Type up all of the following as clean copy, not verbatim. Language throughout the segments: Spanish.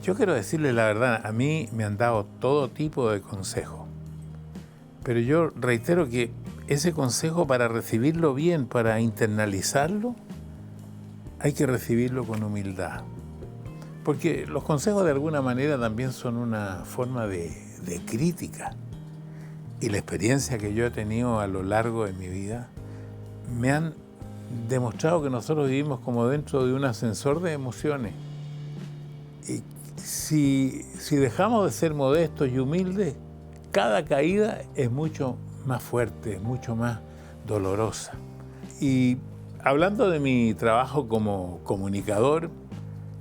Yo quiero decirle la verdad, a mí me han dado todo tipo de consejos, pero yo reitero que ese consejo, para recibirlo bien, para internalizarlo, hay que recibirlo con humildad. Porque los consejos de alguna manera también son una forma de crítica. Y la experiencia que yo he tenido a lo largo de mi vida me han demostrado que nosotros vivimos como dentro de un ascensor de emociones. Y si dejamos de ser modestos y humildes, cada caída es mucho más fuerte, es mucho más dolorosa. Y hablando de mi trabajo como comunicador,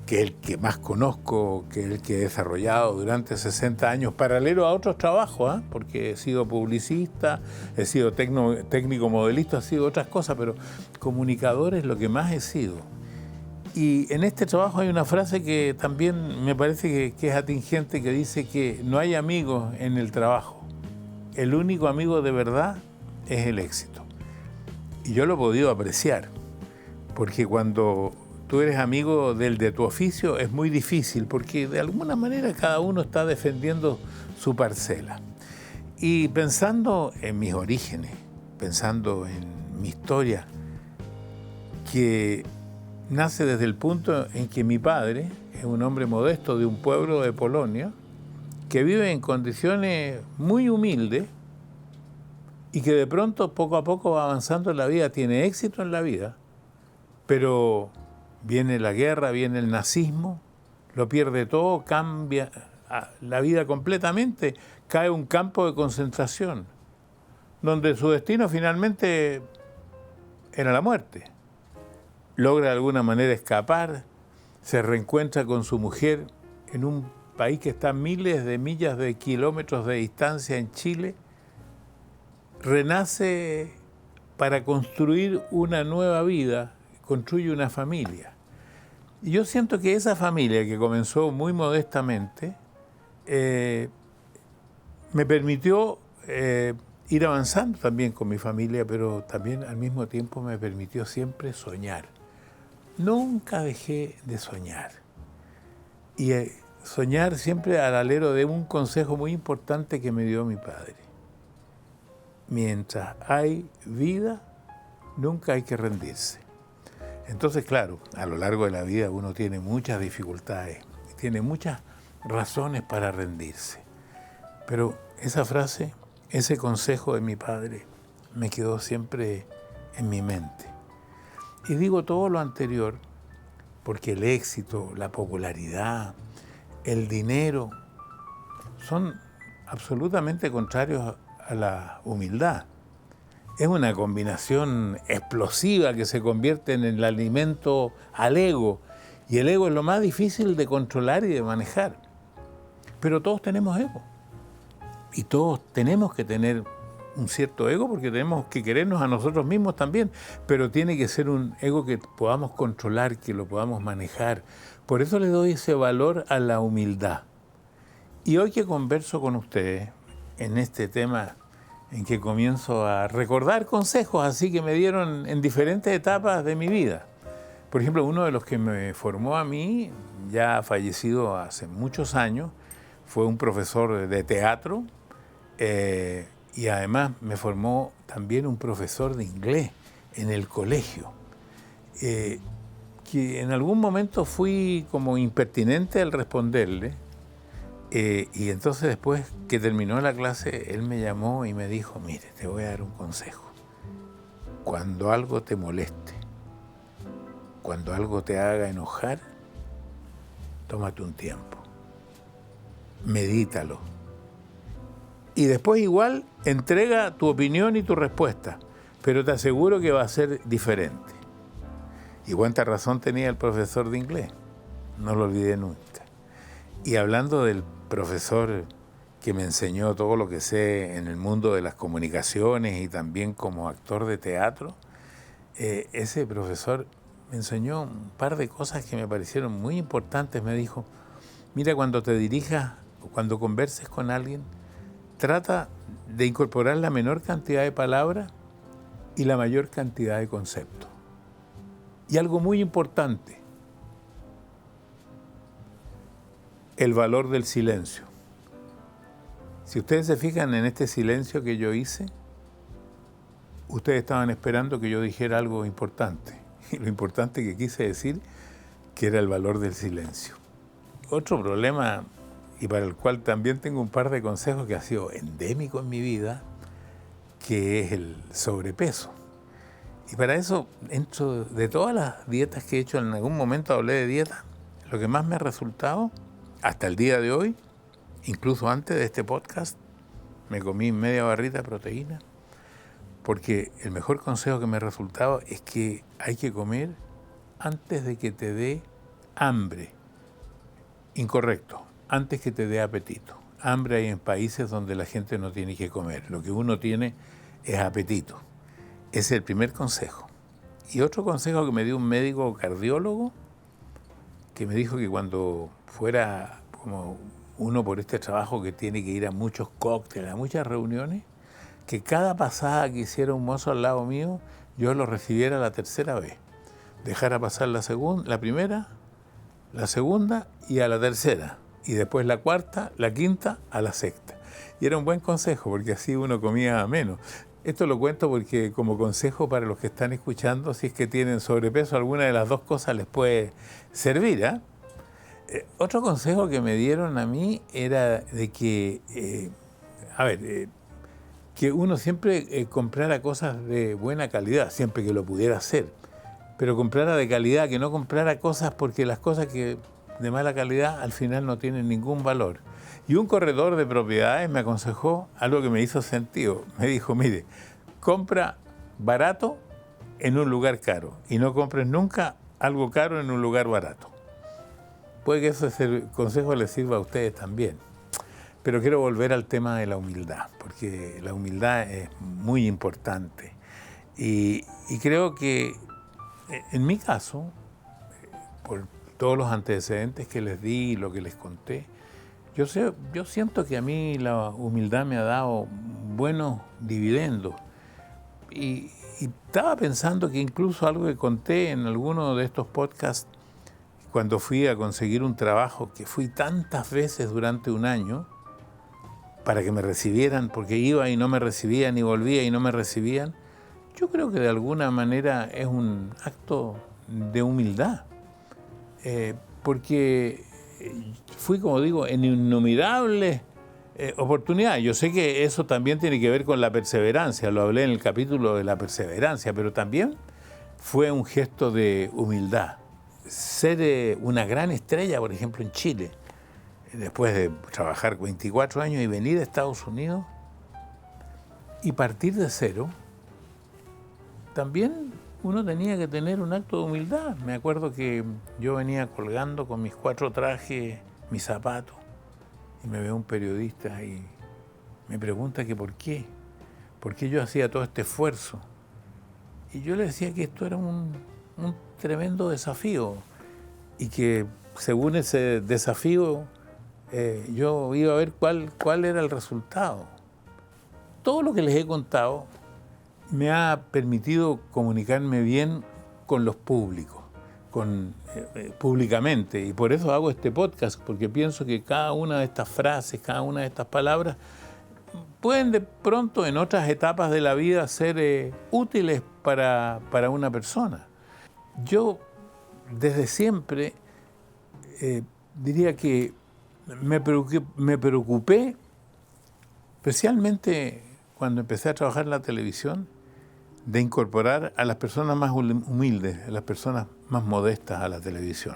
que es el que más conozco, que es el que he desarrollado durante 60 años, paralelo a otros trabajos, porque he sido publicista, he sido técnico modelista, he sido otras cosas, pero comunicador es lo que más he sido. Y en este trabajo hay una frase que también me parece que es atingente, que dice que no hay amigos en el trabajo. El único amigo de verdad es el éxito. Y yo lo he podido apreciar, porque cuando tú eres amigo del de tu oficio es muy difícil, porque de alguna manera cada uno está defendiendo su parcela. Y pensando en mis orígenes, pensando en mi historia, que nace desde el punto en que mi padre es un hombre modesto de un pueblo de Polonia, que vive en condiciones muy humildes y que de pronto, poco a poco, va avanzando en la vida, tiene éxito en la vida, pero viene la guerra, viene el nazismo, lo pierde todo, cambia la vida completamente, cae un campo de concentración, donde su destino finalmente era la muerte. Logra de alguna manera escapar, se reencuentra con su mujer en un país que está a miles de millas de kilómetros de distancia en Chile, renace para construir una nueva vida, construye una familia. Y yo siento que esa familia, que comenzó muy modestamente, me permitió ir avanzando también con mi familia, pero también al mismo tiempo me permitió siempre soñar. Nunca dejé de soñar. Y soñar siempre al alero de un consejo muy importante que me dio mi padre. Mientras hay vida, nunca hay que rendirse. Entonces, claro, a lo largo de la vida uno tiene muchas dificultades, tiene muchas razones para rendirse. Pero esa frase, ese consejo de mi padre, me quedó siempre en mi mente. Y digo todo lo anterior porque el éxito, la popularidad, el dinero son absolutamente contrarios a la humildad. Es una combinación explosiva que se convierte en el alimento al ego. Y el ego es lo más difícil de controlar y de manejar. Pero todos tenemos ego. Y todos tenemos que tener un cierto ego porque tenemos que querernos a nosotros mismos también. Pero tiene que ser un ego que podamos controlar, que lo podamos manejar. Por eso le doy ese valor a la humildad. Y hoy que converso con ustedes en este tema, en que comienzo a recordar consejos así que me dieron en diferentes etapas de mi vida. Por ejemplo, uno de los que me formó a mí, ya fallecido hace muchos años, fue un profesor de teatro y además me formó también un profesor de inglés en el colegio, que en algún momento fui como impertinente al responderle. Y entonces después que terminó la clase, él me llamó y me dijo, mire, te voy a dar un consejo. Cuando algo te moleste, cuando algo te haga enojar, tómate un tiempo, medítalo. Y después igual entrega tu opinión y tu respuesta, pero te aseguro que va a ser diferente. Y cuánta razón tenía el profesor de inglés, no lo olvidé nunca. Y hablando del profesor que me enseñó todo lo que sé en el mundo de las comunicaciones y también como actor de teatro, ese profesor me enseñó un par de cosas que me parecieron muy importantes. Me dijo, mira, cuando te dirijas o cuando converses con alguien, trata de incorporar la menor cantidad de palabras y la mayor cantidad de conceptos. Y algo muy importante, el valor del silencio. Si ustedes se fijan en este silencio que yo hice, ustedes estaban esperando que yo dijera algo importante. Y lo importante que quise decir, que era el valor del silencio. Otro problema, y para el cual también tengo un par de consejos que ha sido endémico en mi vida, que es el sobrepeso. Y para eso, dentro de todas las dietas que he hecho, en algún momento hablé de dieta, lo que más me ha resultado, hasta el día de hoy, incluso antes de este podcast, me comí media barrita de proteína, porque el mejor consejo que me ha resultado es que hay que comer antes de que te dé hambre. Incorrecto, antes que te dé apetito. Hambre hay en países donde la gente no tiene que comer. Lo que uno tiene es apetito. Ese es el primer consejo. Y otro consejo que me dio un médico cardiólogo, que me dijo que cuando fuera como uno por este trabajo que tiene que ir a muchos cócteles, a muchas reuniones, que cada pasada que hiciera un mozo al lado mío, yo lo recibiera la tercera vez. Dejara pasar la primera, la segunda y a la tercera. Y después la cuarta, la quinta, a la sexta. Y era un buen consejo, porque así uno comía menos. Esto lo cuento porque como consejo para los que están escuchando, si es que tienen sobrepeso, alguna de las dos cosas les puede servir, ¿eh? Otro consejo que me dieron a mí era de que, que uno siempre comprara cosas de buena calidad, siempre que lo pudiera hacer, pero comprara de calidad, que no comprara cosas porque las cosas que de mala calidad al final no tienen ningún valor. Y un corredor de propiedades me aconsejó algo que me hizo sentido. Me dijo, mire, compra barato en un lugar caro y no compres nunca algo caro en un lugar barato. Puede que ese consejo les sirva a ustedes también. Pero quiero volver al tema de la humildad, porque la humildad es muy importante. Y creo que en mi caso, por todos los antecedentes que les di y lo que les conté, yo siento que a mí la humildad me ha dado buenos dividendos. Y estaba pensando que incluso algo que conté en alguno de estos podcasts, cuando fui a conseguir un trabajo, que fui tantas veces durante un año para que me recibieran, porque iba y no me recibían, y volvía y no me recibían, yo creo que de alguna manera es un acto de humildad, porque fui, como digo, en innumerables oportunidades. Yo sé que eso también tiene que ver con la perseverancia, lo hablé en el capítulo de la perseverancia, pero también fue un gesto de humildad. Ser una gran estrella, por ejemplo, en Chile, después de trabajar 24 años y venir a Estados Unidos y partir de cero, también uno tenía que tener un acto de humildad. Me acuerdo que yo venía colgando con mis 4 trajes, mis zapatos, y me ve un periodista y me pregunta que por qué yo hacía todo este esfuerzo. Y yo le decía que esto era un tremendo desafío y que según ese desafío yo iba a ver cuál era el resultado. Todo lo que les he contado me ha permitido comunicarme bien con los públicos, públicamente, y por eso hago este podcast, porque pienso que cada una de estas frases, cada una de estas palabras pueden de pronto en otras etapas de la vida ser útiles para una persona. Yo desde siempre diría que me preocupé, especialmente cuando empecé a trabajar en la televisión, de incorporar a las personas más humildes, a las personas más modestas a la televisión.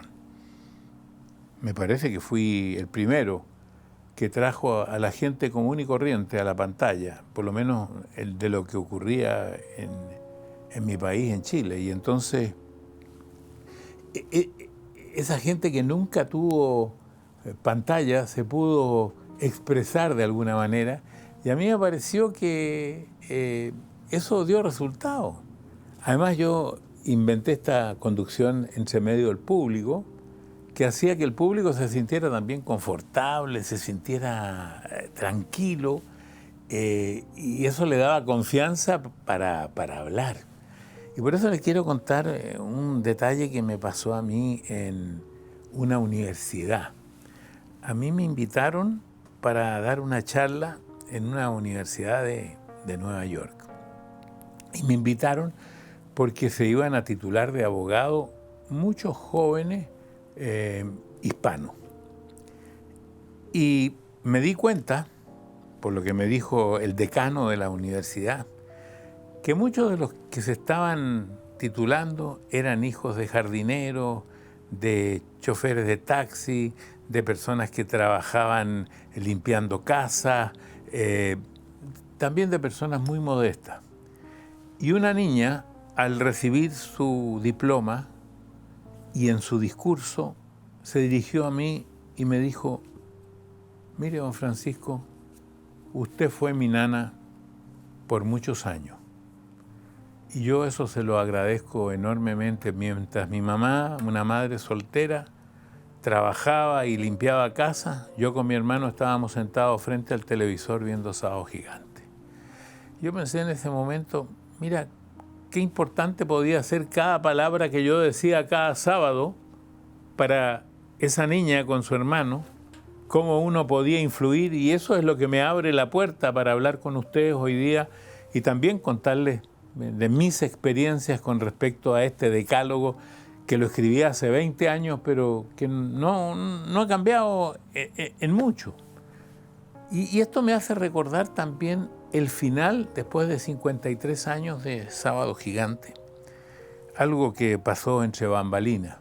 Me parece que fui el primero que trajo a la gente común y corriente a la pantalla, por lo menos de lo que ocurría en mi país, en Chile. Y entonces, esa gente que nunca tuvo pantalla se pudo expresar de alguna manera, y a mí me pareció que eso dio resultado. Además, yo inventé esta conducción entre medio del público, que hacía que el público se sintiera también confortable, se sintiera tranquilo, y eso le daba confianza para hablar. Y por eso les quiero contar un detalle que me pasó a mí en una universidad. a mí me invitaron para dar una charla en una universidad de Nueva York. Y me invitaron porque se iban a titular de abogado muchos jóvenes hispanos. Y me di cuenta, por lo que me dijo el decano de la universidad, que muchos de los que se estaban titulando eran hijos de jardineros, de choferes de taxi, de personas que trabajaban limpiando casas, también de personas muy modestas. Y una niña, al recibir su diploma y en su discurso, se dirigió a mí y me dijo: mire, don Francisco, usted fue mi nana por muchos años. Y yo eso se lo agradezco enormemente. Mientras mi mamá, una madre soltera, trabajaba y limpiaba casa, yo con mi hermano estábamos sentados frente al televisor viendo Sábado Gigante. Yo pensé en ese momento, mira, qué importante podía ser cada palabra que yo decía cada sábado para esa niña con su hermano, cómo uno podía influir, y eso es lo que me abre la puerta para hablar con ustedes hoy día y también contarles de mis experiencias con respecto a este decálogo que lo escribí hace 20 años, pero que no ha cambiado en mucho. Y esto me hace recordar también el final, después de 53 años de Sábado Gigante, algo que pasó entre bambalinas.